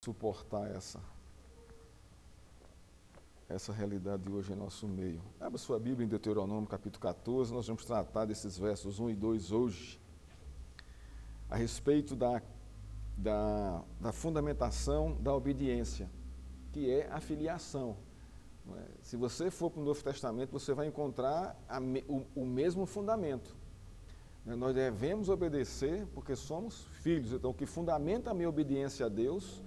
suportar essa realidade de hoje em nosso meio. Abra sua Bíblia em Deuteronômio, capítulo 14, nós vamos tratar desses versos 1 e 2 hoje, a respeito da fundamentação da obediência, que é a filiação. Se você for para o Novo Testamento, você vai encontrar o mesmo fundamento. Nós devemos obedecer porque somos filhos. Então, o que fundamenta a minha obediência a Deus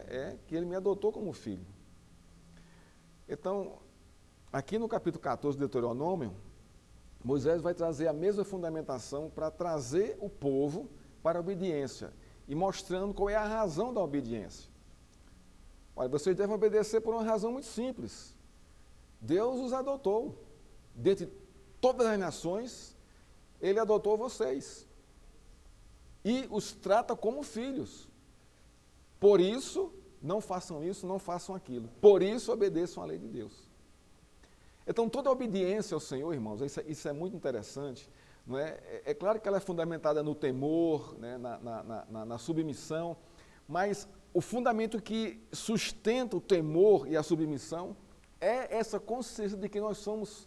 é que Ele me adotou como filho. Então, aqui no capítulo 14 de Deuteronômio, Moisés vai trazer a mesma fundamentação para trazer o povo para a obediência e mostrando qual é a razão da obediência. Olha, vocês devem obedecer por uma razão muito simples. Deus os adotou. Dentre todas as nações, Ele adotou vocês. E os trata como filhos. Por isso, não façam isso, não façam aquilo. Por isso, obedeçam à lei de Deus. Então, toda obediência ao Senhor, irmãos, isso é muito interessante. Não é? É claro que ela é fundamentada no temor, né, na submissão, mas o fundamento que sustenta o temor e a submissão é essa consciência de que nós somos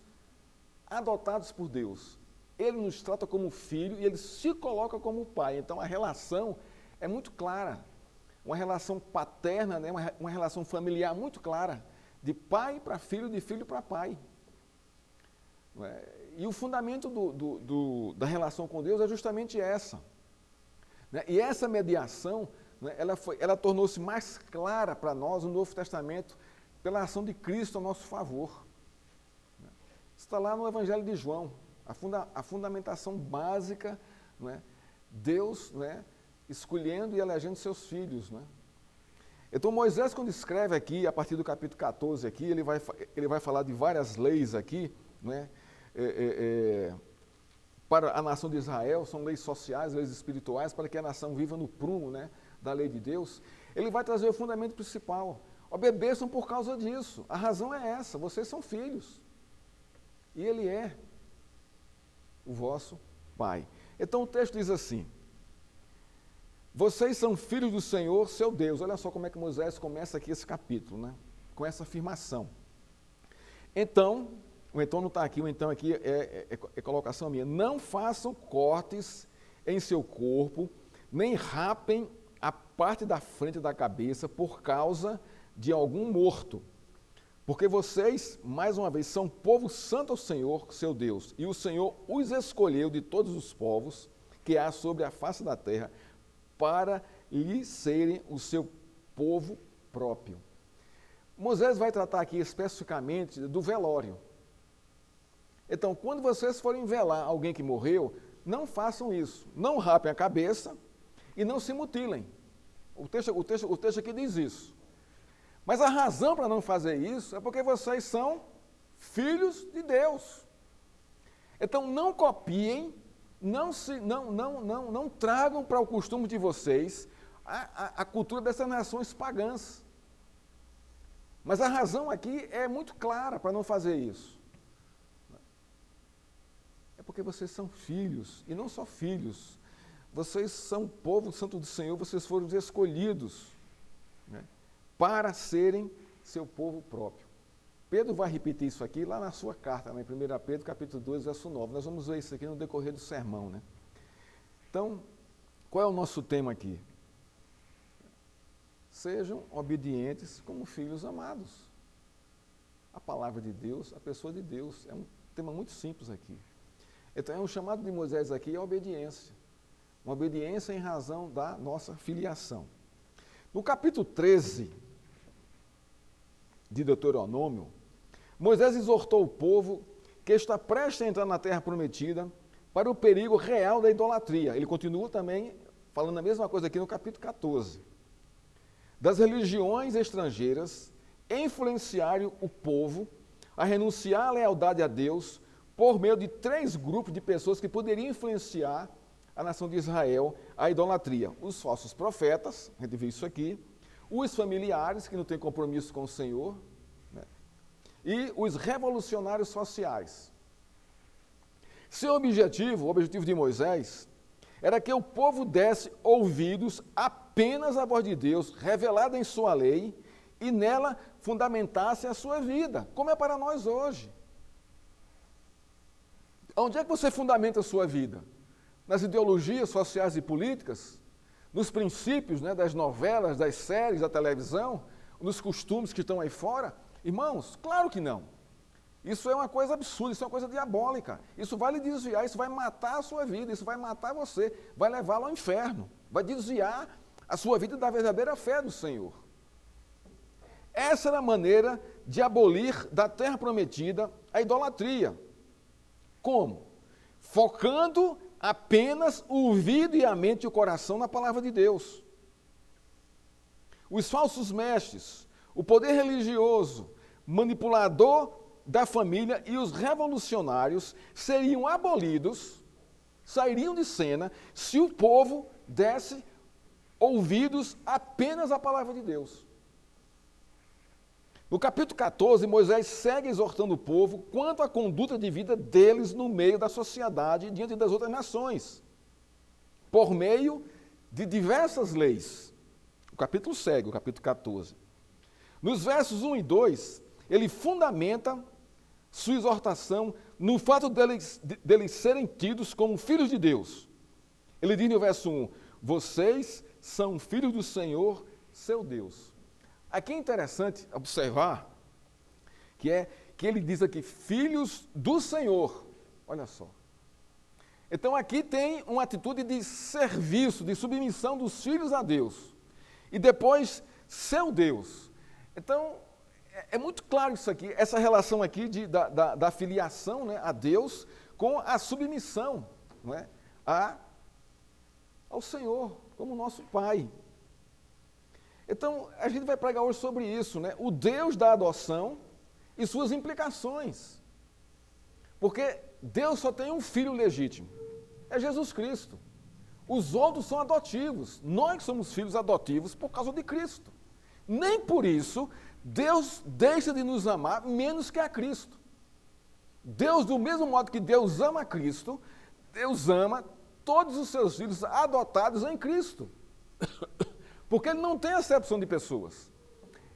adotados por Deus. Ele nos trata como filho e Ele se coloca como pai. Então, a relação é muito clara. Uma relação paterna, né? uma relação familiar muito clara, de pai para filho, de filho para pai. E o fundamento da relação com Deus é justamente essa. E essa mediação, ela tornou-se mais clara para nós no Novo Testamento pela ação de Cristo a nosso favor. Está lá no Evangelho de João, a fundamentação básica, Deus, escolhendo e elegendo seus filhos. Então, Moisés, quando escreve aqui, a partir do capítulo 14, aqui, ele vai falar de várias leis aqui, para a nação de Israel, são leis sociais, leis espirituais, para que a nação viva no prumo da lei de Deus. Ele vai trazer o fundamento principal. Obedeçam por causa disso. A razão é essa, vocês são filhos. E Ele é o vosso Pai. Então, o texto diz assim: vocês são filhos do Senhor, seu Deus. Olha só como é que Moisés começa aqui esse capítulo, com essa afirmação. Então, o então não está aqui, o então aqui é colocação minha. Não façam cortes em seu corpo, nem rapem a parte da frente da cabeça por causa de algum morto. Porque vocês, mais uma vez, são povo santo ao Senhor, seu Deus. E o Senhor os escolheu de todos os povos que há sobre a face da terra, para lhe serem o seu povo próprio. Moisés vai tratar aqui especificamente do velório. Então, quando vocês forem velar alguém que morreu, não façam isso. Não rapem a cabeça e não se mutilem. O texto aqui diz isso. Mas a razão para não fazer isso é porque vocês são filhos de Deus. Então, não copiem, não tragam para o costume de vocês a cultura dessas nações pagãs. Mas a razão aqui é muito clara para não fazer isso. É porque vocês são filhos, e não só filhos. Vocês são povo santo do Senhor, vocês foram os escolhidos para serem seu povo próprio. Pedro vai repetir isso aqui lá na sua carta, em 1 Pedro, capítulo 2, verso 9. Nós vamos ver isso aqui no decorrer do sermão. Então, qual é o nosso tema aqui? Sejam obedientes como filhos amados. A palavra de Deus, a pessoa de Deus, é um tema muito simples aqui. Então, o chamado de Moisés aqui é a obediência. Uma obediência em razão da nossa filiação. No capítulo 13 de Deuteronômio, Moisés exortou o povo que está prestes a entrar na terra prometida para o perigo real da idolatria. Ele continua também falando a mesma coisa aqui no capítulo 14. Das religiões estrangeiras influenciarem o povo a renunciar à lealdade a Deus por meio de 3 grupos de pessoas que poderiam influenciar a nação de Israel à idolatria. Os falsos profetas, a gente viu isso aqui, os familiares que não têm compromisso com o Senhor, e os revolucionários sociais. O objetivo de Moisés, era que o povo desse ouvidos à apenas a voz de Deus, revelada em sua lei, e nela fundamentassem a sua vida, como é para nós hoje. Onde é que você fundamenta a sua vida? Nas ideologias sociais e políticas? Nos princípios, né, das novelas, das séries, da televisão? Nos costumes que estão aí fora? Irmãos, claro que não. Isso é uma coisa absurda, isso é uma coisa diabólica. Isso vai lhe desviar, isso vai matar a sua vida, isso vai matar você, vai levá-lo ao inferno, vai desviar a sua vida da verdadeira fé do Senhor. Essa era a maneira de abolir da terra prometida a idolatria. Como? Focando apenas o ouvido e a mente e o coração na palavra de Deus. Os falsos mestres, o poder religioso, manipulador da família e os revolucionários seriam abolidos, sairiam de cena, se o povo desse ouvidos apenas à palavra de Deus. No capítulo 14, Moisés segue exortando o povo quanto à conduta de vida deles no meio da sociedade diante das outras nações, por meio de diversas leis. O capítulo segue, o capítulo 14. Nos versos 1 e 2, ele fundamenta sua exortação no fato deles serem tidos como filhos de Deus. Ele diz no verso 1, vocês são filhos do Senhor, seu Deus. Aqui é interessante observar que ele diz aqui, filhos do Senhor. Olha só. Então aqui tem uma atitude de serviço, de submissão dos filhos a Deus. E depois, seu Deus. Então, é muito claro isso aqui, essa relação aqui da filiação, né, a Deus com a submissão, não é, ao Senhor, como nosso Pai. Então, a gente vai pregar hoje sobre isso, né? O Deus da adoção e suas implicações. Porque Deus só tem um filho legítimo, é Jesus Cristo. Os outros são adotivos, nós somos filhos adotivos por causa de Cristo. Nem por isso Deus deixa de nos amar menos que a Cristo. Deus, do mesmo modo que Deus ama a Cristo, Deus ama todos os seus filhos adotados em Cristo. Porque ele não tem acepção de pessoas.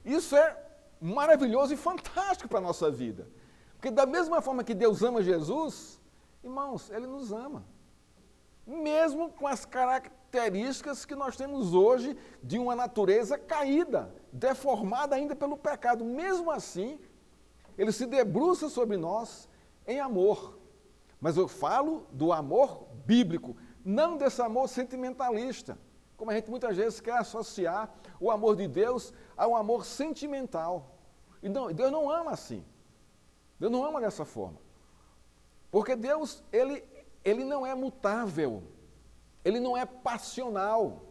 Isso é maravilhoso e fantástico para a nossa vida. Porque da mesma forma que Deus ama Jesus, irmãos, ele nos ama. Mesmo com as características que nós temos hoje de uma natureza caída, deformada ainda pelo pecado. Mesmo assim, ele se debruça sobre nós em amor. Mas eu falo do amor bíblico, não desse amor sentimentalista, como a gente muitas vezes quer associar o amor de Deus ao amor sentimental. E não, Deus não ama assim. Deus não ama dessa forma. Porque Deus, ele não é mutável. Ele não é passional.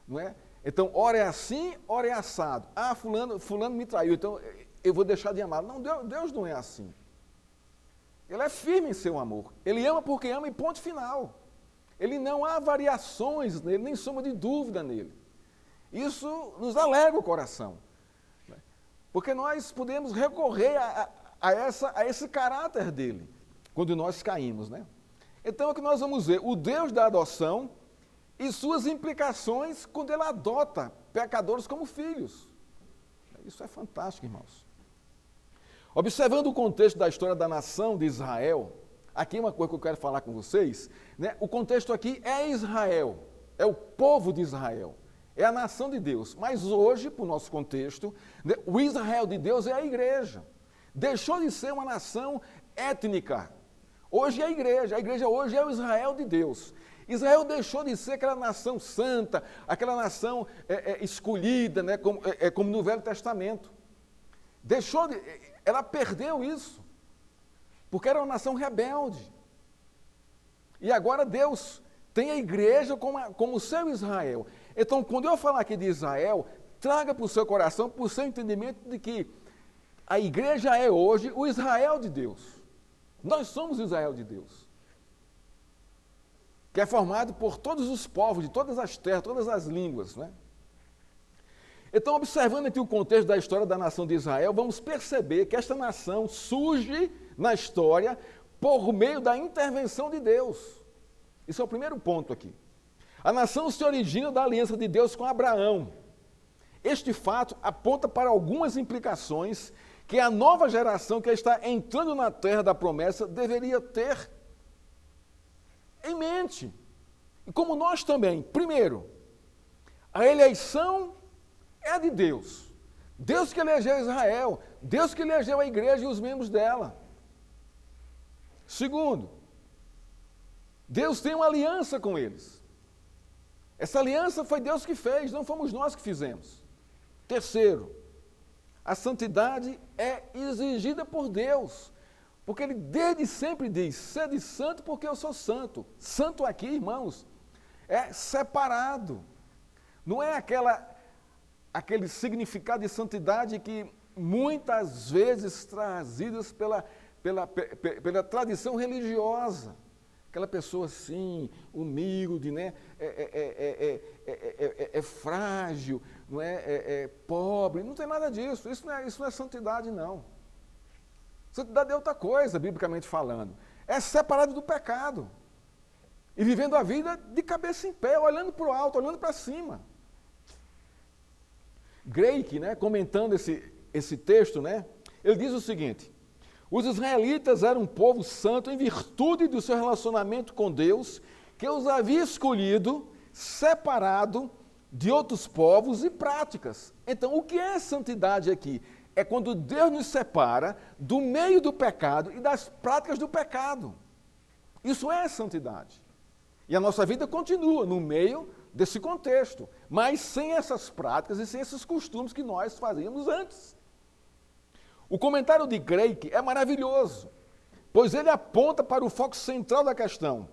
Não é? Então, ora é assim, ora é assado. Ah, fulano me traiu, então eu vou deixar de amar. Não, Deus não é assim. Ele é firme em seu amor. Ele ama porque ama e ponto final. Ele não há variações nele, nem sombra de dúvida nele. Isso nos alegra o coração. Porque nós podemos recorrer a esse caráter dele, quando nós caímos, né? Então, é o que nós vamos ver, o Deus da adoção e suas implicações quando ele adota pecadores como filhos. Isso é fantástico, irmãos. Observando o contexto da história da nação de Israel, aqui é uma coisa que eu quero falar com vocês, né? O contexto aqui é Israel, é o povo de Israel, é a nação de Deus. Mas hoje, para o nosso contexto, né, o Israel de Deus é a igreja. Deixou de ser uma nação étnica. Hoje é a igreja hoje é o Israel de Deus. Israel deixou de ser aquela nação santa, aquela nação escolhida, né, como no Velho Testamento. Ela perdeu isso, porque era uma nação rebelde. E agora Deus tem a igreja como o seu Israel. Então, quando eu falar aqui de Israel, traga para o seu coração, para o seu entendimento de que a igreja é hoje o Israel de Deus. Nós somos o Israel de Deus, que é formado por todos os povos, de todas as terras, todas as línguas, né? Então, observando aqui o contexto da história da nação de Israel, vamos perceber que esta nação surge na história por meio da intervenção de Deus. Isso é o primeiro ponto aqui. A nação se origina da aliança de Deus com Abraão. Este fato aponta para algumas implicações que a nova geração que está entrando na terra da promessa deveria ter em mente. E como nós também. Primeiro, a eleição é de Deus. Deus que elegeu Israel, Deus que elegeu a igreja e os membros dela. Segundo, Deus tem uma aliança com eles. Essa aliança foi Deus que fez, não fomos nós que fizemos. Terceiro, a santidade é exigida por Deus, porque Ele desde sempre diz, sede santo porque eu sou santo. Santo aqui, irmãos, é separado. Não é aquele significado de santidade que muitas vezes trazidas pela tradição religiosa. Aquela pessoa assim, humilde, né? É frágil, não é pobre, não tem nada disso. Isso não é santidade, não. Santidade é outra coisa, biblicamente falando. É separado do pecado. E vivendo a vida de cabeça em pé, olhando para o alto, olhando para cima. Grake, né, comentando esse texto, né, ele diz o seguinte: os israelitas eram um povo santo em virtude do seu relacionamento com Deus, que os havia escolhido, separado de outros povos e práticas. Então, o que é santidade aqui? É quando Deus nos separa do meio do pecado e das práticas do pecado. Isso é santidade. E a nossa vida continua no meio desse contexto, mas sem essas práticas e sem esses costumes que nós fazíamos antes. O comentário de Grake é maravilhoso, pois ele aponta para o foco central da questão.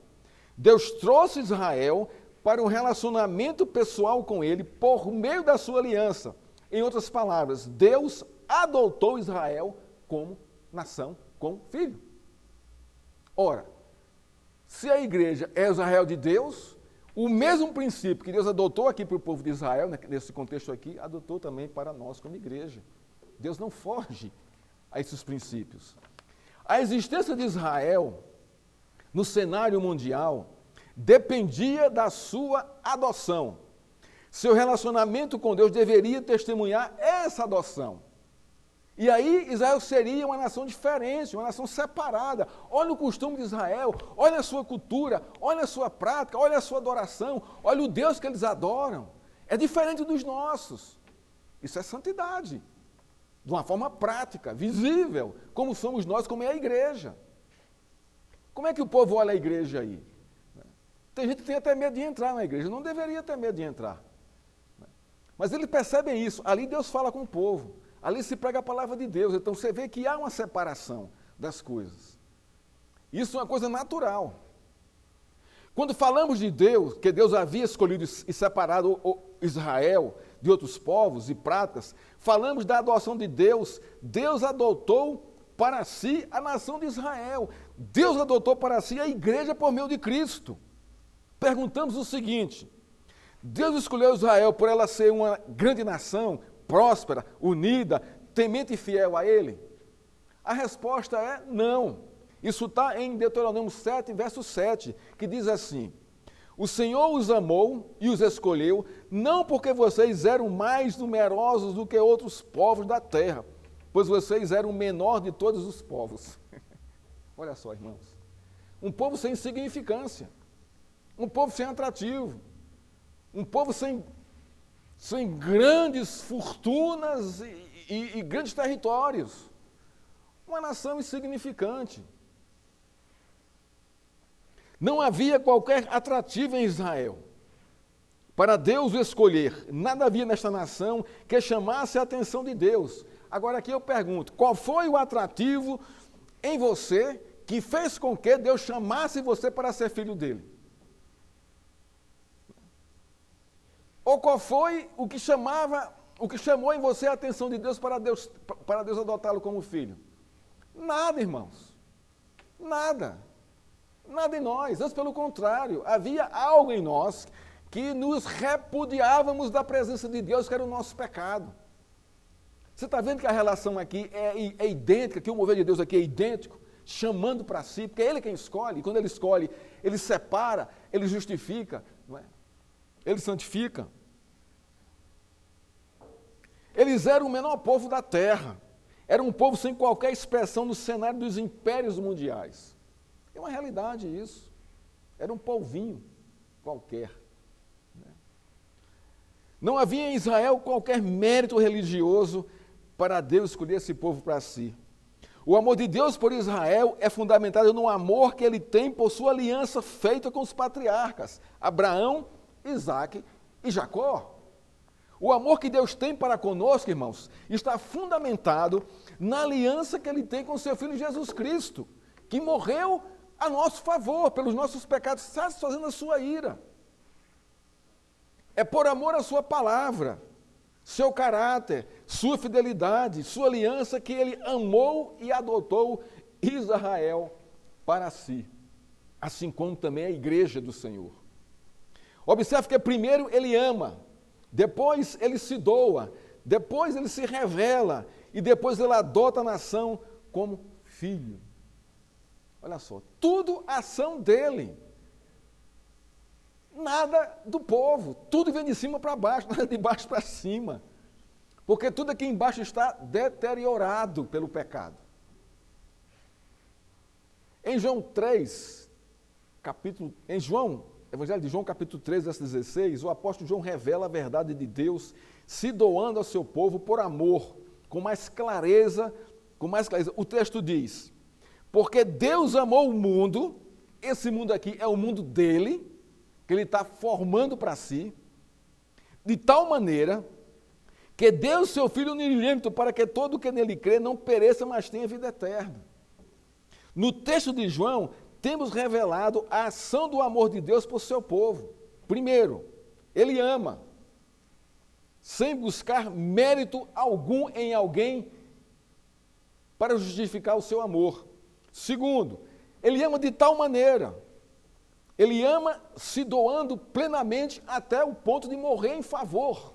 Deus trouxe Israel para um relacionamento pessoal com ele por meio da sua aliança. Em outras palavras, Deus adotou Israel como nação, como filho. Ora, se a igreja é Israel de Deus, o mesmo princípio que Deus adotou aqui para o povo de Israel, nesse contexto aqui, adotou também para nós como igreja. Deus não foge a esses princípios. A existência de Israel no cenário mundial dependia da sua adoção. Seu relacionamento com Deus deveria testemunhar essa adoção. E aí Israel seria uma nação diferente, uma nação separada. Olha o costume de Israel, olha a sua cultura, olha a sua prática, olha a sua adoração, olha o Deus que eles adoram. É diferente dos nossos. Isso é santidade. De uma forma prática, visível, como somos nós, como é a igreja. Como é que o povo olha a igreja aí? Tem gente que tem até medo de entrar na igreja, não deveria ter medo de entrar. Mas eles percebem isso, ali Deus fala com o povo, ali se prega a palavra de Deus, então você vê que há uma separação das coisas. Isso é uma coisa natural. Quando falamos de Deus, que Deus havia escolhido e separado Israel de outros povos e práticas, falamos da adoção de Deus. Deus adotou para si a nação de Israel. Deus adotou para si a igreja por meio de Cristo. Perguntamos o seguinte: Deus escolheu Israel por ela ser uma grande nação, próspera, unida, temente e fiel a Ele? A resposta é não. Isso está em Deuteronômio 7, verso 7, que diz assim: o Senhor os amou e os escolheu, não porque vocês eram mais numerosos do que outros povos da terra, pois vocês eram o menor de todos os povos. Olha só, irmãos. Um povo sem significância, um povo sem atrativo, um povo sem grandes fortunas e grandes territórios. Uma nação insignificante. Não havia qualquer atrativo em Israel. Para Deus o escolher, nada havia nesta nação que chamasse a atenção de Deus. Agora aqui eu pergunto, qual foi o atrativo em você que fez com que Deus chamasse você para ser filho dele? Ou qual foi o que chamou em você a atenção de Deus para Deus adotá-lo como filho? Nada, irmãos. Nada. Nada em nós, antes pelo contrário, havia algo em nós que nos repudiávamos da presença de Deus, que era o nosso pecado. Você está vendo que a relação aqui é idêntica, que o mover de Deus aqui é idêntico, chamando para si, porque é Ele quem escolhe, e quando Ele escolhe, Ele separa, Ele justifica, não é? Ele santifica. Eles eram o menor povo da terra. Era um povo sem qualquer expressão no cenário dos impérios mundiais. É uma realidade isso. Era um povinho qualquer. Não havia em Israel qualquer mérito religioso para Deus escolher esse povo para si. O amor de Deus por Israel é fundamentado no amor que ele tem por sua aliança feita com os patriarcas, Abraão, Isaque e Jacó. O amor que Deus tem para conosco, irmãos, está fundamentado na aliança que ele tem com o seu Filho Jesus Cristo, que morreu a nosso favor, pelos nossos pecados, satisfazendo a sua ira. É por amor à sua palavra, seu caráter, sua fidelidade, sua aliança, que ele amou e adotou Israel para si, assim como também a igreja do Senhor. Observe que primeiro ele ama, depois ele se doa, depois ele se revela e depois ele adota a nação como filho. Olha só, tudo ação dele. Nada do povo, tudo vem de cima para baixo, nada de baixo para cima. Porque tudo aqui embaixo está deteriorado pelo pecado. Em João 3, Evangelho de João, capítulo 3, verso 16, o apóstolo João revela a verdade de Deus, se doando ao seu povo por amor, com mais clareza. O texto diz: porque Deus amou o mundo, esse mundo aqui é o mundo dele, que ele está formando para si, de tal maneira que deu o seu Filho unigênito para que todo o que nele crê não pereça, mas tenha vida eterna. No texto de João, temos revelado a ação do amor de Deus por seu povo. Primeiro, ele ama, sem buscar mérito algum em alguém para justificar o seu amor. Segundo, ele ama de tal maneira, ele ama se doando plenamente até o ponto de morrer em favor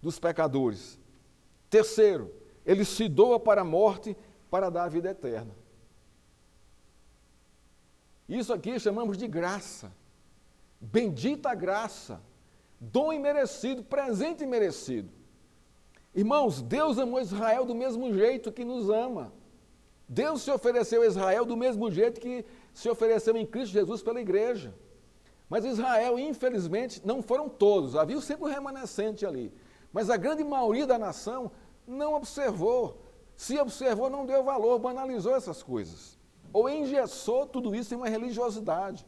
dos pecadores. Terceiro, ele se doa para a morte para dar a vida eterna. Isso aqui chamamos de graça. Bendita graça, dom imerecido, presente imerecido. Irmãos, Deus amou Israel do mesmo jeito que nos ama. Deus se ofereceu a Israel do mesmo jeito que se ofereceu em Cristo Jesus pela igreja. Mas Israel, infelizmente, não foram todos, havia sempre um remanescente ali. Mas a grande maioria da nação não observou. Se observou, não deu valor, banalizou essas coisas. Ou engessou tudo isso em uma religiosidade.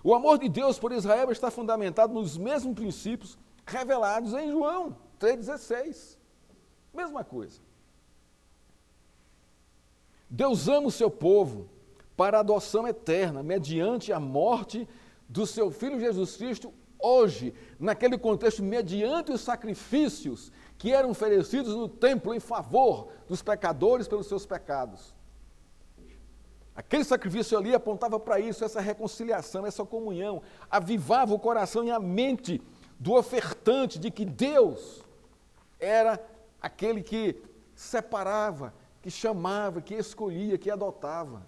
O amor de Deus por Israel está fundamentado nos mesmos princípios revelados em João 3,16. Mesma coisa. Deus ama o seu povo para a adoção eterna, mediante a morte do seu Filho Jesus Cristo, hoje, naquele contexto, mediante os sacrifícios que eram oferecidos no templo em favor dos pecadores pelos seus pecados. Aquele sacrifício ali apontava para isso, essa reconciliação, essa comunhão, avivava o coração e a mente do ofertante de que Deus era aquele que separava, que chamava, que escolhia, que adotava.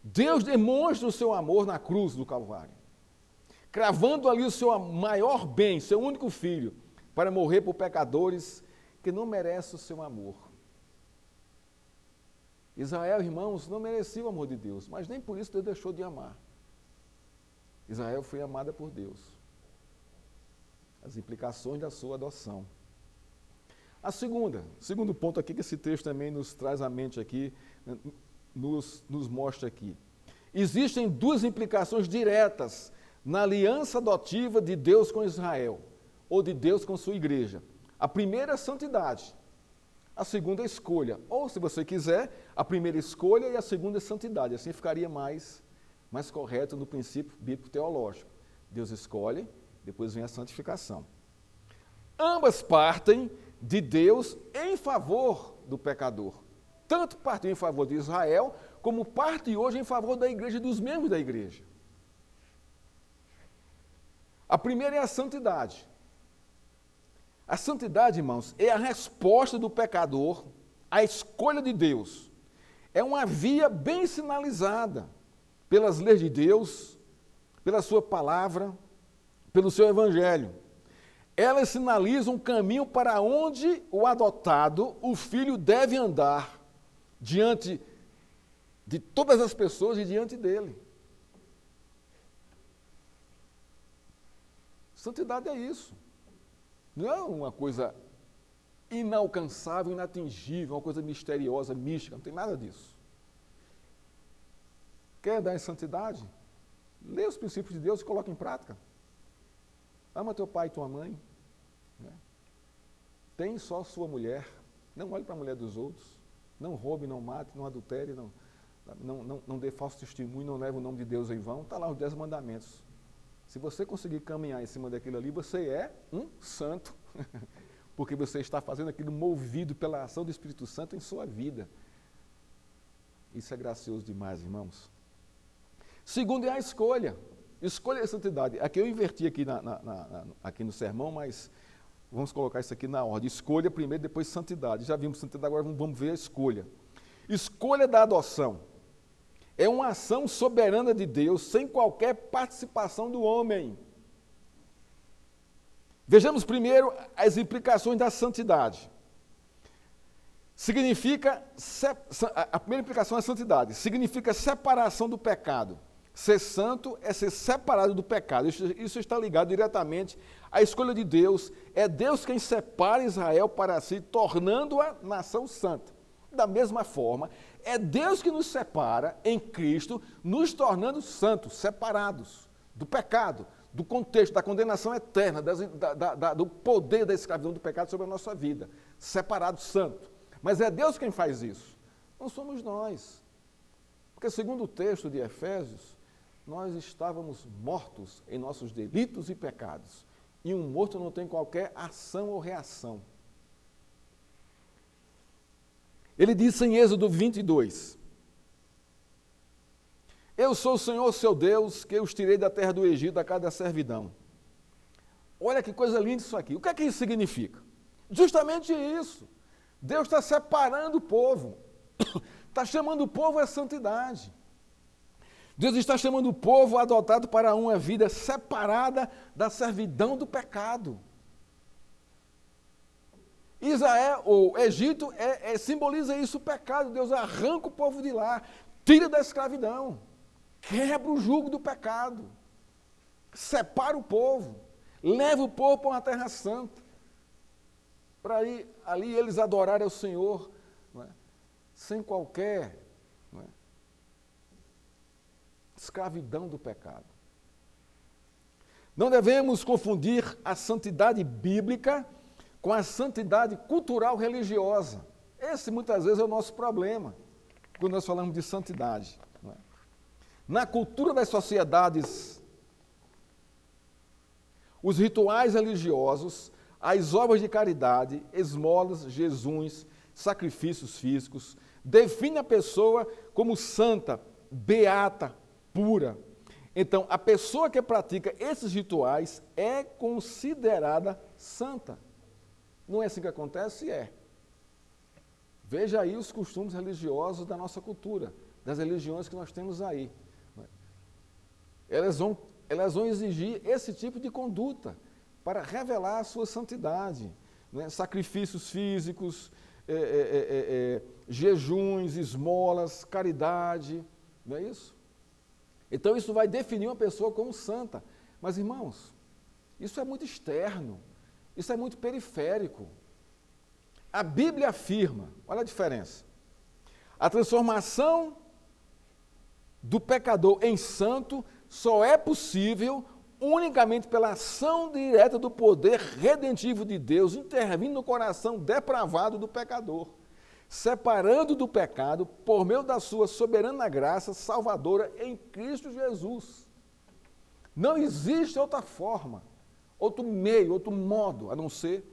Deus demonstra o seu amor na cruz do Calvário, cravando ali o seu maior bem, seu único filho, para morrer por pecadores que não merecem o seu amor. Israel, irmãos, não merecia o amor de Deus, mas nem por isso Deus deixou de amar. Israel foi amada por Deus. As implicações da sua adoção. Segundo ponto aqui que esse texto também nos traz à mente aqui, nos mostra aqui. Existem duas implicações diretas na aliança adotiva de Deus com Israel, ou de Deus com sua igreja. A primeira é a santidade, a segunda é a escolha. Ou, se você quiser, a primeira escolha e a segunda é santidade. Assim ficaria mais correto no princípio bíblico teológico. Deus escolhe, depois vem a santificação. Ambas partem de Deus em favor do pecador. Tanto partiu em favor de Israel, como parte hoje em favor da igreja e dos membros da igreja. A primeira é a santidade. A santidade, irmãos, é a resposta do pecador à escolha de Deus. É uma via bem sinalizada pelas leis de Deus, pela sua palavra, pelo seu evangelho. Elas sinalizam um caminho para onde o adotado, o filho, deve andar diante de todas as pessoas e diante dele. Santidade é isso. Não é uma coisa inalcançável, inatingível, uma coisa misteriosa, mística, não tem nada disso. Quer dar em santidade? Lê os princípios de Deus e coloca em prática. Ama teu pai e tua mãe. Né? Tem só sua mulher. Não olhe para a mulher dos outros. Não roube, não mate, não adultere, não dê falso testemunho, não leve o nome de Deus em vão. Está lá os 10 mandamentos. Se você conseguir caminhar em cima daquilo ali, você é um santo. Porque você está fazendo aquilo movido pela ação do Espírito Santo em sua vida. Isso é gracioso demais, irmãos. Segundo é a escolha. Escolha a santidade. Aqui eu inverti aqui, aqui no sermão, mas vamos colocar isso aqui na ordem. Escolha primeiro, depois santidade. Já vimos santidade, agora vamos ver a escolha. Escolha da adoção. É uma ação soberana de Deus, sem qualquer participação do homem. Vejamos primeiro as implicações da santidade. A primeira implicação é a santidade. Significa separação do pecado. Ser santo é ser separado do pecado. Isso está ligado diretamente à escolha de Deus. É Deus quem separa Israel para si, tornando-a nação santa. Da mesma forma, é Deus que nos separa em Cristo, nos tornando santos, separados do pecado, do contexto, da condenação eterna, do poder da escravidão do pecado sobre a nossa vida. Separado, santo. Mas é Deus quem faz isso. Não somos nós. Porque segundo o texto de Efésios, nós estávamos mortos em nossos delitos e pecados. E um morto não tem qualquer ação ou reação. Ele disse em Êxodo 22, eu sou o Senhor, seu Deus, que os tirei da terra do Egito, da casa da servidão. Olha que coisa linda isso aqui. O que é que isso significa? Justamente isso. Deus está separando o povo. Está chamando o povo à santidade. Deus está chamando o povo adotado para uma vida separada da servidão do pecado. Israel, ou Egito, simboliza isso, o pecado. Deus arranca o povo de lá, tira da escravidão, quebra o jugo do pecado, separa o povo, leva o povo para uma terra santa, para ali eles adorarem ao Senhor, não é? Sem qualquer escravidão do pecado. Não devemos confundir a santidade bíblica com a santidade cultural religiosa. Esse, muitas vezes, é o nosso problema, quando nós falamos de santidade. Não é? Na cultura das sociedades, os rituais religiosos, as obras de caridade, esmolas, jejuns, sacrifícios físicos, definem a pessoa como santa, beata, pura. Então, a pessoa que pratica esses rituais é considerada santa. Não é assim que acontece? É. Veja aí os costumes religiosos da nossa cultura, das religiões que nós temos aí. Elas vão exigir esse tipo de conduta para revelar a sua santidade. Né? Sacrifícios físicos, jejuns, esmolas, caridade, não é isso? Então isso vai definir uma pessoa como santa. Mas, irmãos, isso é muito externo. Isso é muito periférico. A Bíblia afirma, olha a diferença, a transformação do pecador em santo só é possível unicamente pela ação direta do poder redentivo de Deus, intervindo no coração depravado do pecador, separando do pecado por meio da sua soberana graça salvadora em Cristo Jesus. Não existe outra forma, outro meio, outro modo, a não ser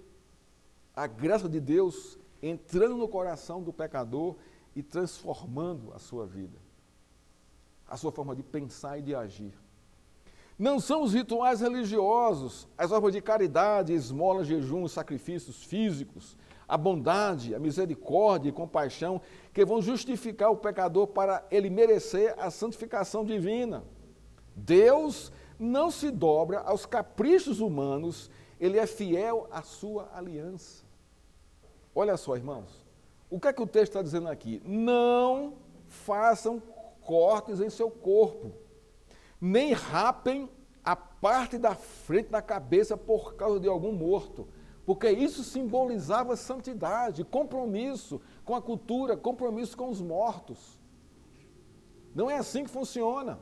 a graça de Deus entrando no coração do pecador e transformando a sua vida, a sua forma de pensar e de agir. Não são os rituais religiosos, as obras de caridade, esmolas, jejuns, sacrifícios físicos, a bondade, a misericórdia e compaixão que vão justificar o pecador para ele merecer a santificação divina. Deus não se dobra aos caprichos humanos, ele é fiel à sua aliança. Olha só, irmãos, o que é que o texto está dizendo aqui? Não façam cortes em seu corpo, nem rapem a parte da frente da cabeça por causa de algum morto, porque isso simbolizava santidade, compromisso com a cultura, compromisso com os mortos. Não é assim que funciona.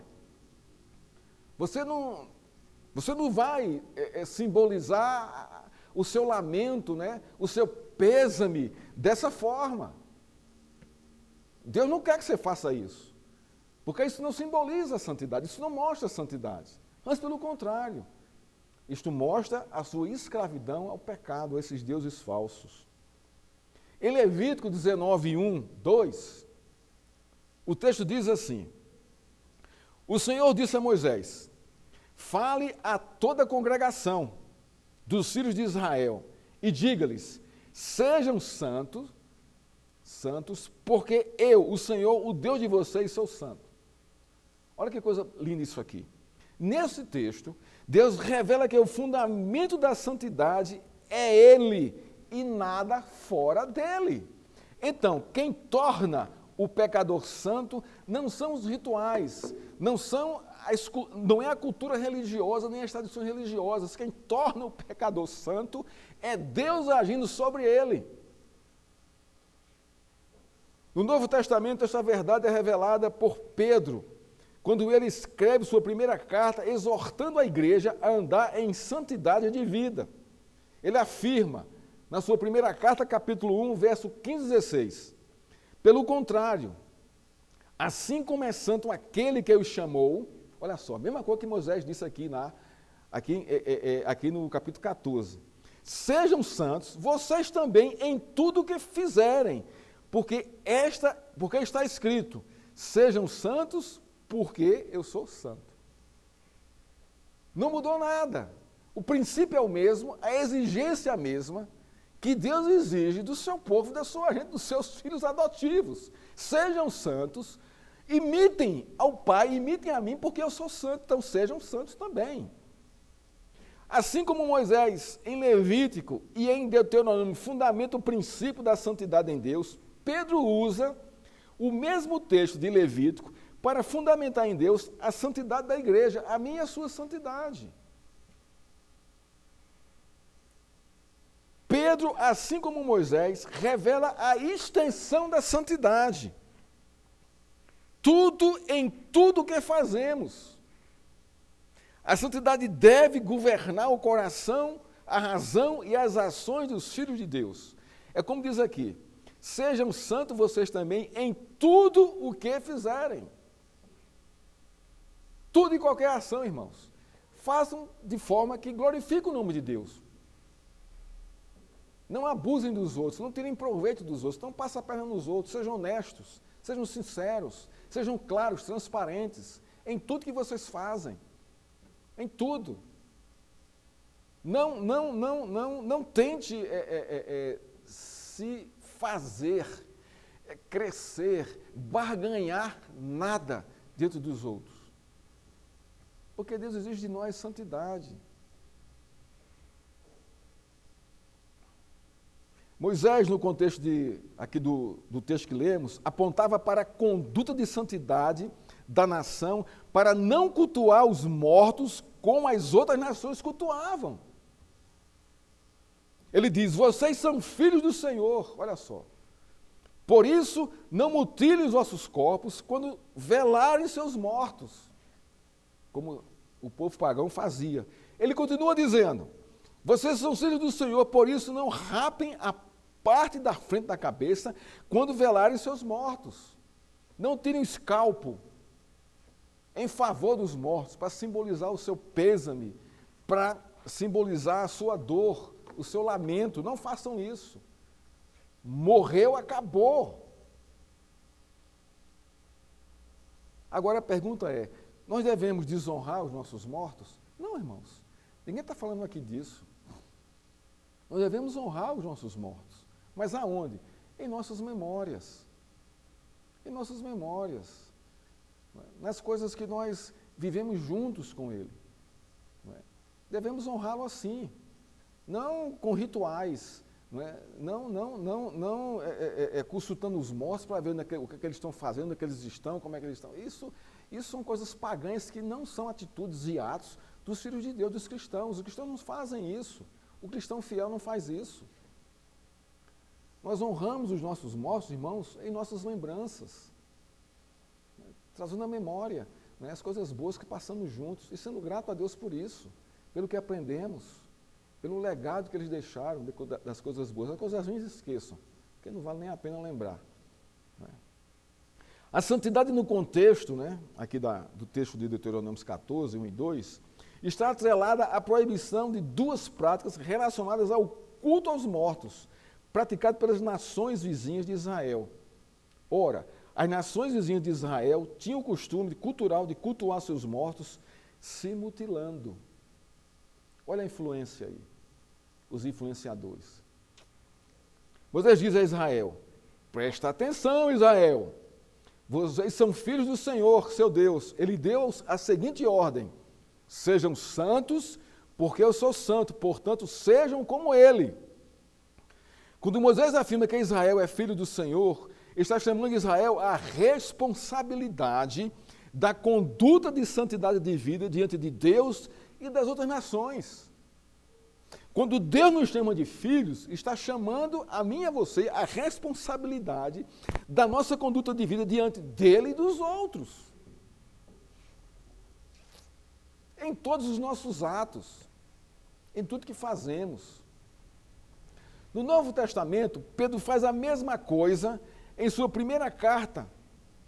Você não vai simbolizar o seu lamento, né? O seu pêsame dessa forma. Deus não quer que você faça isso, porque isso não simboliza a santidade, isso não mostra a santidade, mas pelo contrário, isto mostra a sua escravidão ao pecado, a esses deuses falsos. Em Levítico 19, 1, 2, o texto diz assim: o Senhor disse a Moisés: fale a toda a congregação dos filhos de Israel e diga-lhes: sejam santos, porque eu, o Senhor, o Deus de vocês, sou santo. Olha que coisa linda isso aqui. Nesse texto, Deus revela que o fundamento da santidade é Ele e nada fora dele. Então, quem torna o pecador santo não são os rituais, não é a cultura religiosa nem as tradições religiosas. Quem torna o pecador santo é Deus agindo sobre ele. No Novo Testamento, esta verdade é revelada por Pedro, quando ele escreve sua primeira carta, exortando a igreja a andar em santidade de vida. Ele afirma, na sua primeira carta, capítulo 1, verso 15 e 16, pelo contrário, assim como é santo aquele que os chamou, olha só, a mesma coisa que Moisés disse aqui no capítulo 14, sejam santos, vocês também em tudo o que fizerem, porque está escrito, sejam santos, porque eu sou santo. Não mudou nada. O princípio é o mesmo, a exigência é a mesma, que Deus exige do seu povo, da sua gente, dos seus filhos adotivos. Sejam santos, imitem ao Pai, imitem a mim, porque eu sou santo, então sejam santos também. Assim como Moisés, em Levítico e em Deuteronômio, fundamenta o princípio da santidade em Deus, Pedro usa o mesmo texto de Levítico para fundamentar em Deus a santidade da igreja, a minha e a sua santidade. Pedro, assim como Moisés, revela a extensão da santidade. Tudo em tudo que fazemos. A santidade deve governar o coração, a razão e as ações dos filhos de Deus. É como diz aqui, sejam santos vocês também em tudo o que fizerem. Tudo e qualquer ação, irmãos. Façam de forma que glorifique o nome de Deus. Não abusem dos outros, não tirem proveito dos outros, não passem a perna nos outros, sejam honestos, sejam sinceros, sejam claros, transparentes em tudo que vocês fazem. Em tudo. Não tente se fazer, crescer, barganhar nada dentro dos outros. Porque Deus exige de nós santidade. Moisés, no contexto aqui do texto que lemos, apontava para a conduta de santidade da nação para não cultuar os mortos como as outras nações cultuavam. Ele diz, vocês são filhos do Senhor, olha só. Por isso, não mutilem os vossos corpos quando velarem seus mortos, como o povo pagão fazia. Ele continua dizendo, vocês são filhos do Senhor, por isso não rapem a parte da frente da cabeça quando velarem seus mortos. Não tirem o escalpo em favor dos mortos, para simbolizar o seu pêsame, para simbolizar a sua dor, o seu lamento. Não façam isso. Morreu, acabou. Agora a pergunta é, nós devemos desonrar os nossos mortos? Não, irmãos. Ninguém está falando aqui disso. Nós devemos honrar os nossos mortos. Mas aonde? Em nossas memórias. Em nossas memórias. Nas coisas que nós vivemos juntos com Ele. devemos honrá-lo assim, não com rituais, não consultando os mortos para ver o que eles estão fazendo, onde é que eles estão, como é que eles estão. Isso são coisas pagãs que não são atitudes e atos dos filhos de Deus, dos cristãos. Os cristãos não fazem isso. O cristão fiel não faz isso. Nós honramos os nossos mortos, irmãos, em nossas lembranças, trazendo à memória as coisas boas que passamos juntos e sendo grato a Deus por isso, pelo que aprendemos, pelo legado que eles deixaram das coisas boas. As coisas ruins esqueçam, porque não vale nem a pena lembrar. A santidade no contexto, aqui do texto de Deuteronômio 14, 1 e 2, está atrelada à proibição de duas práticas relacionadas ao culto aos mortos, praticado pelas nações vizinhas de Israel. Ora, as nações vizinhas de Israel tinham o costume cultural de cultuar seus mortos se mutilando. Olha a influência aí, os influenciadores. Moisés diz a Israel: presta atenção, Israel, vocês são filhos do Senhor, seu Deus. Ele deu a seguinte ordem: sejam santos, porque eu sou santo, portanto, sejam como ele. Quando Moisés afirma que Israel é filho do Senhor, está chamando Israel à responsabilidade da conduta de santidade de vida diante de Deus e das outras nações. Quando Deus nos chama de filhos, está chamando a mim e a você a responsabilidade da nossa conduta de vida diante dele e dos outros. Em todos os nossos atos, em tudo que fazemos. No Novo Testamento, Pedro faz a mesma coisa em sua primeira carta,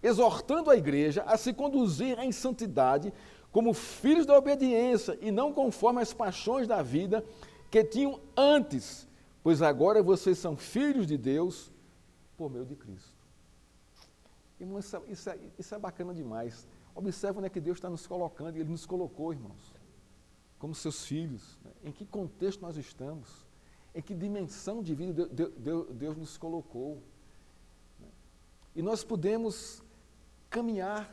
exortando a igreja a se conduzir em santidade como filhos da obediência e não conforme as paixões da vida que tinham antes, pois agora vocês são filhos de Deus por meio de Cristo. Irmão, isso é bacana demais. Observa onde é que Deus está nos colocando, e Ele nos colocou, irmãos, como seus filhos. Em que contexto nós estamos? Em que dimensão de vida Deus nos colocou? E nós podemos caminhar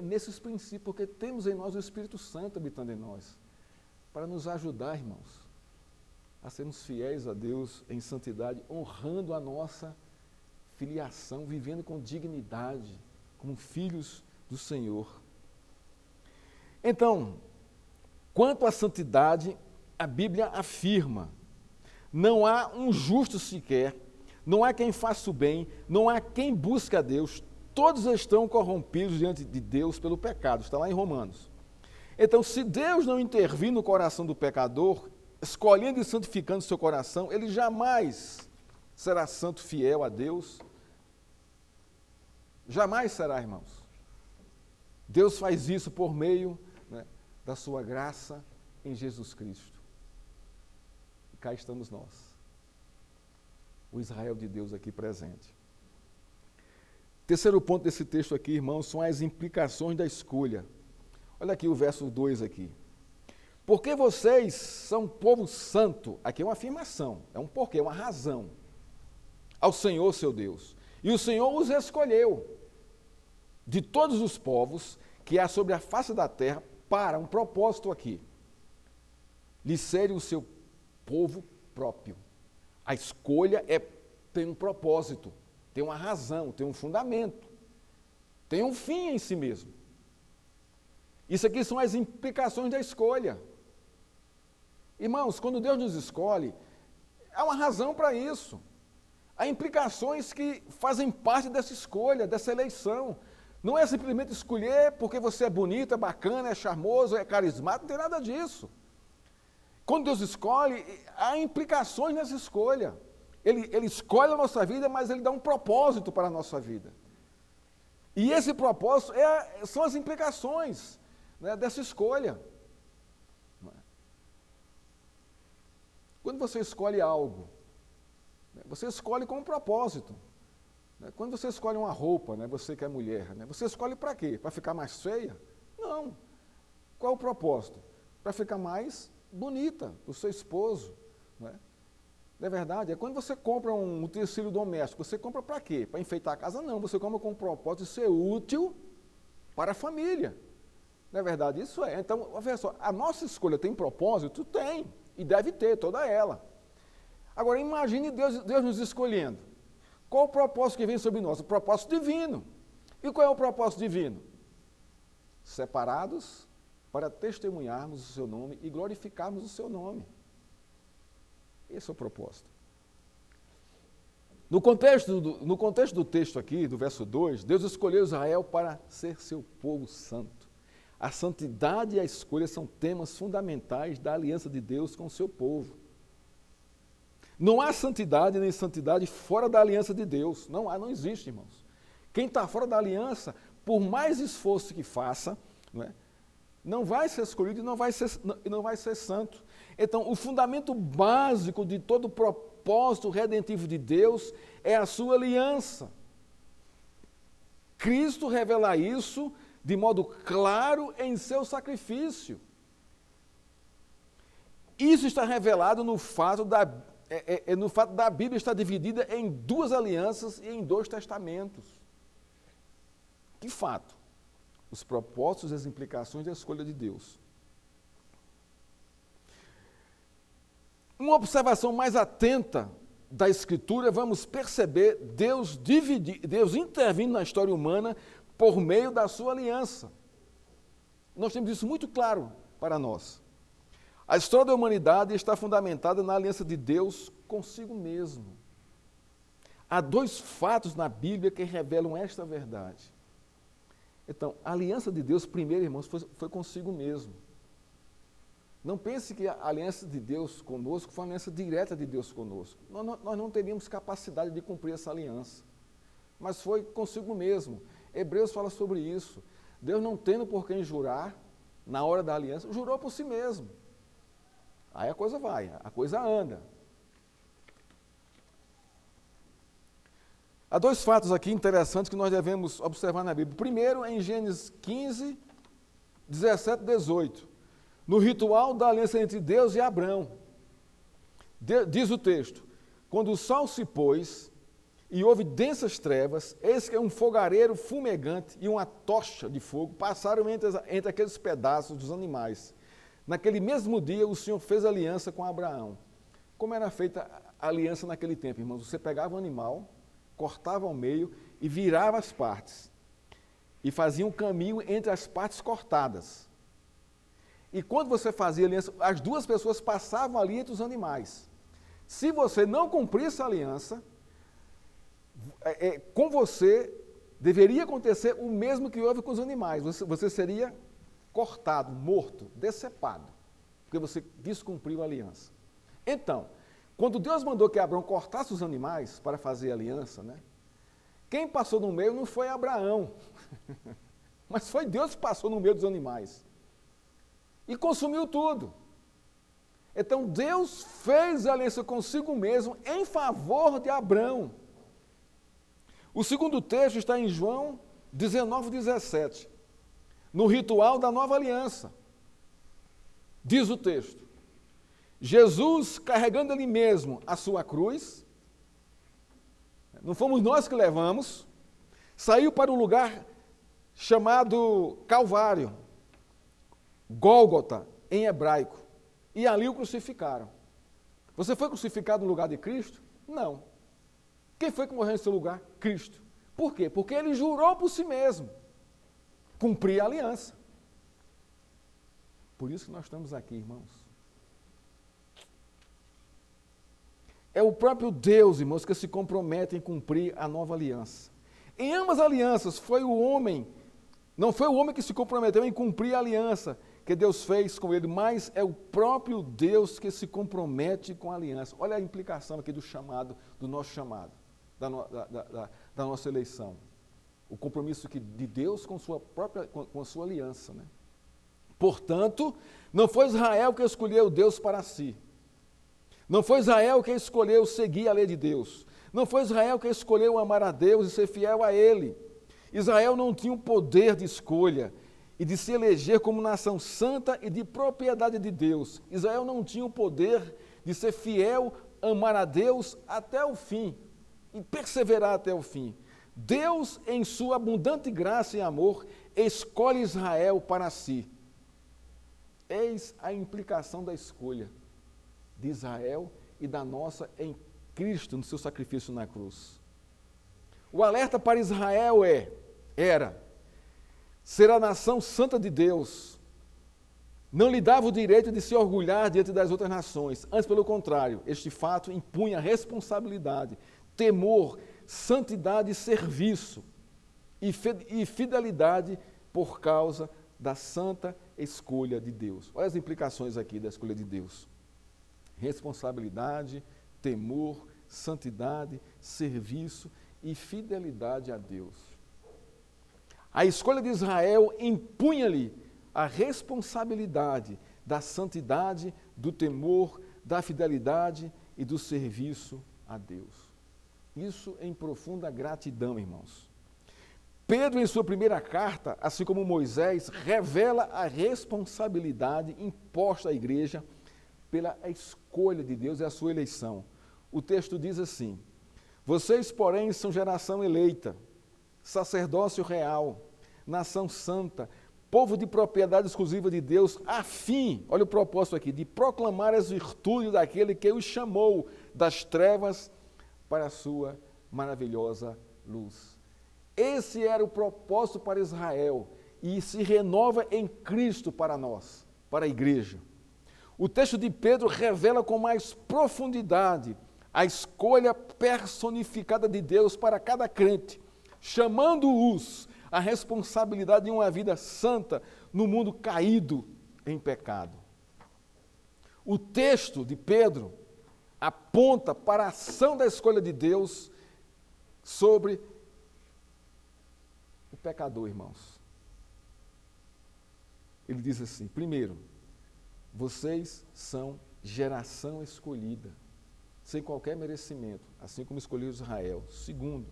nesses princípios, porque temos em nós o Espírito Santo habitando em nós, para nos ajudar, irmãos, a sermos fiéis a Deus em santidade, honrando a nossa filiação, vivendo com dignidade, como filhos do Senhor. Então, quanto à santidade, a Bíblia afirma: não há um justo sequer, não há quem faça o bem, não há quem busque a Deus, todos estão corrompidos diante de Deus pelo pecado, está lá em Romanos. Então, se Deus não intervir no coração do pecador, escolhendo e santificando seu coração, ele jamais será santo fiel a Deus. Jamais será, irmãos. Deus faz isso por meio da sua graça em Jesus Cristo. E cá estamos nós, o Israel de Deus aqui presente. Terceiro ponto desse texto aqui, irmãos, são as implicações da escolha. Olha aqui o verso 2 aqui. Porque vocês são povo santo, aqui é uma afirmação, é um porquê, é uma razão, ao Senhor seu Deus. E o Senhor os escolheu de todos os povos que há sobre a face da terra para um propósito aqui. Lhe serem o seu povo próprio. A escolha tem um propósito, tem uma razão, tem um fundamento, tem um fim em si mesmo. Isso aqui são as implicações da escolha. Irmãos, quando Deus nos escolhe, há uma razão para isso. Há implicações que fazem parte dessa escolha, dessa eleição. Não é simplesmente escolher porque você é bonito, é bacana, é charmoso, é carismático, não tem nada disso. Quando Deus escolhe, há implicações nessa escolha. Ele escolhe a nossa vida, mas Ele dá um propósito para a nossa vida. E esse propósito são as implicações dessa escolha. Quando você escolhe algo, você escolhe com um propósito. Quando você escolhe uma roupa, você que é mulher, você escolhe para quê? Para ficar mais feia? Não. Qual é o propósito? Para ficar mais bonita, para o seu esposo. Não é verdade? É quando você compra um utensílio doméstico, você compra para quê? Para enfeitar a casa? Não, você compra com o propósito de ser útil para a família. Não é verdade? Isso é. Então, veja só, a nossa escolha tem propósito? Tem, e deve ter, toda ela. Agora, imagine Deus nos escolhendo. Qual o propósito que vem sobre nós? O propósito divino. E qual é o propósito divino? Separados para testemunharmos o seu nome e glorificarmos o seu nome. Esse é o propósito. No contexto do texto aqui, do verso 2, Deus escolheu Israel para ser seu povo santo. A santidade e a escolha são temas fundamentais da aliança de Deus com o seu povo. Não há santidade nem santidade fora da aliança de Deus. Não existe, irmãos. Quem está fora da aliança, por mais esforço que faça, não vai ser escolhido e não vai ser santo. Então, o fundamento básico de todo o propósito redentivo de Deus é a sua aliança. Cristo revela isso de modo claro em seu sacrifício. Isso está revelado no fato da Bíblia estar dividida em duas alianças e em dois testamentos. Que fato? Os propósitos e as implicações da escolha de Deus. Uma observação mais atenta da Escritura, vamos perceber Deus intervindo na história humana por meio da sua aliança. Nós temos isso muito claro para nós. A história da humanidade está fundamentada na aliança de Deus consigo mesmo. Há dois fatos na Bíblia que revelam esta verdade. Então, a aliança de Deus, primeiro, irmãos, foi consigo mesmo. Não pense que a aliança de Deus conosco foi uma aliança direta de Deus conosco. Nós não teríamos capacidade de cumprir essa aliança. Mas foi consigo mesmo. Hebreus fala sobre isso. Deus, não tendo por quem jurar, na hora da aliança, jurou por si mesmo. Aí a coisa vai, a coisa anda. Há dois fatos aqui interessantes que nós devemos observar na Bíblia. Primeiro, em Gênesis 15, 17 e 18. No ritual da aliança entre Deus e Abrão. Diz o texto: quando o sol se pôs e houve densas trevas, eis que um fogareiro fumegante e uma tocha de fogo passaram entre aqueles pedaços dos animais. Naquele mesmo dia, o Senhor fez aliança com Abraão. Como era feita a aliança naquele tempo, irmãos? Você pegava um animal, cortava ao meio e virava as partes. E fazia um caminho entre as partes cortadas. E quando você fazia aliança, as duas pessoas passavam ali entre os animais. Se você não cumprisse a aliança, com você deveria acontecer o mesmo que houve com os animais. Você seria cortado, morto, decepado, porque você descumpriu a aliança. Então, quando Deus mandou que Abraão cortasse os animais para fazer a aliança, quem passou no meio não foi Abraão, mas foi Deus que passou no meio dos animais e consumiu tudo. Então, Deus fez a aliança consigo mesmo em favor de Abraão. O segundo texto está em João 19, 17. No ritual da nova aliança. Diz o texto: Jesus, carregando ele mesmo a sua cruz, não fomos nós que levamos, saiu para um lugar chamado Calvário, Gólgota, em hebraico, e ali o crucificaram. Você foi crucificado no lugar de Cristo? Não. Quem foi que morreu em seu lugar? Cristo. Por quê? Porque ele jurou por si mesmo cumprir a aliança. Por isso que nós estamos aqui, irmãos. É o próprio Deus, irmãos, que se compromete em cumprir a nova aliança. Em ambas as alianças, não foi o homem que se comprometeu em cumprir a aliança que Deus fez com ele, mas é o próprio Deus que se compromete com a aliança. Olha a implicação aqui do nosso chamado, da nossa eleição. O compromisso de Deus com a sua aliança. Portanto, não foi Israel que escolheu Deus para si. Não foi Israel que escolheu seguir a lei de Deus. Não foi Israel que escolheu amar a Deus e ser fiel a Ele. Israel não tinha o poder de escolha e de se eleger como nação santa e de propriedade de Deus. Israel não tinha o poder de ser fiel, amar a Deus até o fim e perseverar até o fim. Deus, em sua abundante graça e amor, escolhe Israel para si. Eis a implicação da escolha de Israel e da nossa em Cristo, no seu sacrifício na cruz. O alerta para Israel era ser a nação santa de Deus. Não lhe dava o direito de se orgulhar diante das outras nações. Antes, pelo contrário, este fato impunha responsabilidade, temor, santidade e serviço e fidelidade por causa da santa escolha de Deus. Olha as implicações aqui da escolha de Deus. Responsabilidade, temor, santidade, serviço e fidelidade a Deus. A escolha de Israel impunha-lhe a responsabilidade da santidade, do temor, da fidelidade e do serviço a Deus. Isso em profunda gratidão, irmãos. Pedro, em sua primeira carta, assim como Moisés, revela a responsabilidade imposta à igreja pela escolha de Deus e a sua eleição. O texto diz assim: vocês, porém, são geração eleita, sacerdócio real, nação santa, povo de propriedade exclusiva de Deus, a fim, olha o propósito aqui, de proclamar as virtudes daquele que os chamou das trevas para a sua maravilhosa luz. Esse era o propósito para Israel e se renova em Cristo para nós, para a igreja. O texto de Pedro revela com mais profundidade a escolha personificada de Deus para cada crente, chamando-os à responsabilidade de uma vida santa no mundo caído em pecado. O texto de Pedro aponta para a ação da escolha de Deus sobre o pecador, irmãos. Ele diz assim: primeiro, vocês são geração escolhida, sem qualquer merecimento, assim como escolheu Israel. Segundo,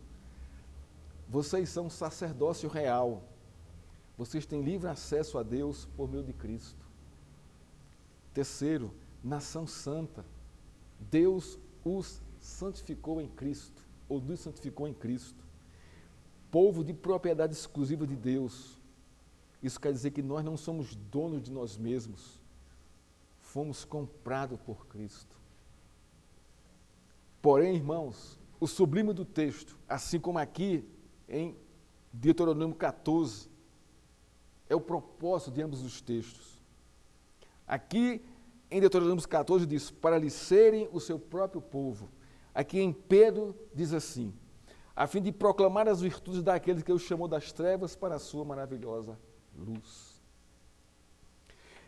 vocês são sacerdócio real. Vocês têm livre acesso a Deus por meio de Cristo. Terceiro, nação santa. Deus os santificou em Cristo, ou nos santificou em Cristo. Povo de propriedade exclusiva de Deus. Isso quer dizer que nós não somos donos de nós mesmos. Fomos comprados por Cristo. Porém, irmãos, o sublime do texto, assim como aqui em Deuteronômio 14, é o propósito de ambos os textos. Aqui em Deuteronômio 14 diz, para lhe serem o seu próprio povo. Aqui em Pedro diz assim, a fim de proclamar as virtudes daquele que o chamou das trevas para a sua maravilhosa luz.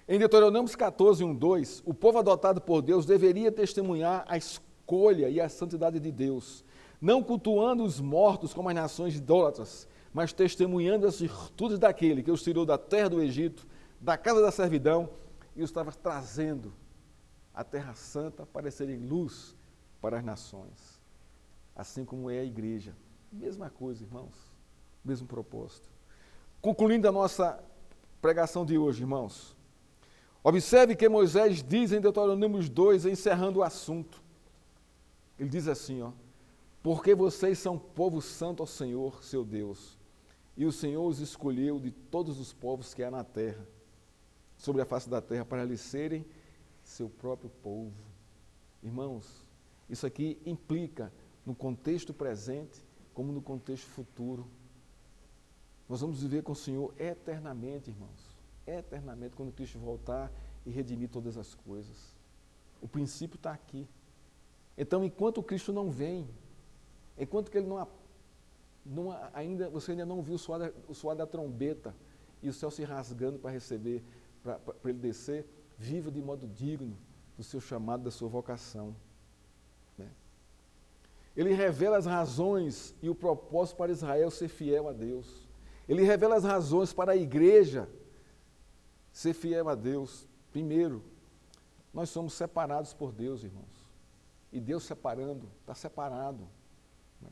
Em Deuteronômio 14, 1, 2, o povo adotado por Deus deveria testemunhar a escolha e a santidade de Deus, não cultuando os mortos como as nações idólatras, mas testemunhando as virtudes daquele que os tirou da terra do Egito, da casa da servidão, e os estava trazendo à terra santa para serem luz para as nações. Assim como é a igreja. Mesma coisa, irmãos. Mesmo propósito. Concluindo a nossa pregação de hoje, irmãos. Observe que Moisés diz em Deuteronômio 2, encerrando o assunto. Ele diz assim, porque vocês são povo santo ao Senhor, seu Deus, e o Senhor os escolheu de todos os povos que há na terra, sobre a face da terra, para lhe serem seu próprio povo. Irmãos, isso aqui implica no contexto presente como no contexto futuro. Nós vamos viver com o Senhor eternamente, irmãos. Eternamente, quando Cristo voltar e redimir todas as coisas. O princípio está aqui. Então, enquanto Cristo não vem, enquanto que ele você ainda não viu o soar da trombeta e o céu se rasgando para receber, para ele descer, viva de modo digno do seu chamado, da sua vocação. Né? Ele revela as razões e o propósito para Israel ser fiel a Deus. Ele revela as razões para a igreja ser fiel a Deus. Primeiro, nós somos separados por Deus, irmãos. E Deus separando, está separado. Né?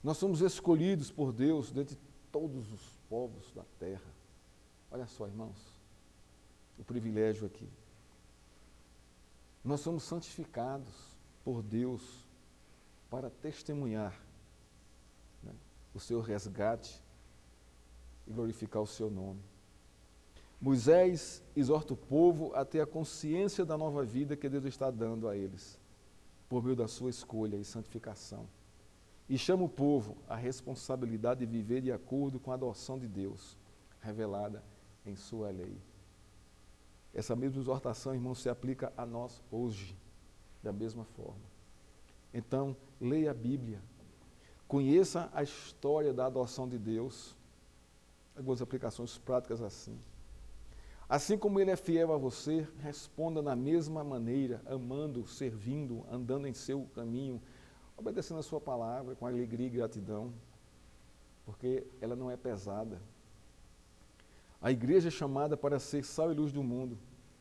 Nós somos escolhidos por Deus dentre todos os povos da terra. Olha só, irmãos, o privilégio aqui. Nós somos santificados por Deus para testemunhar, né, o seu resgate e glorificar o seu nome. Moisés exorta o povo a ter a consciência da nova vida que Deus está dando a eles, por meio da sua escolha e santificação. E chama o povo à responsabilidade de viver de acordo com a adoção de Deus, revelada em sua lei. Essa mesma exortação, irmão, se aplica a nós hoje, da mesma forma. Então, leia a Bíblia, conheça a história da adoção de Deus, algumas aplicações práticas assim. Assim como Ele é fiel a você, responda da mesma maneira, amando, servindo, andando em seu caminho, obedecendo a sua palavra com alegria e gratidão, porque ela não é pesada. A igreja é chamada para ser sal e luz do mundo.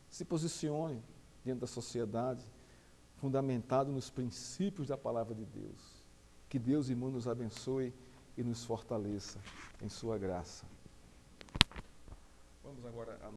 Se posicione diante da sociedade, fundamentado nos princípios da palavra de Deus. Que Deus, irmão, nos abençoe e nos fortaleça em sua graça. Vamos agora a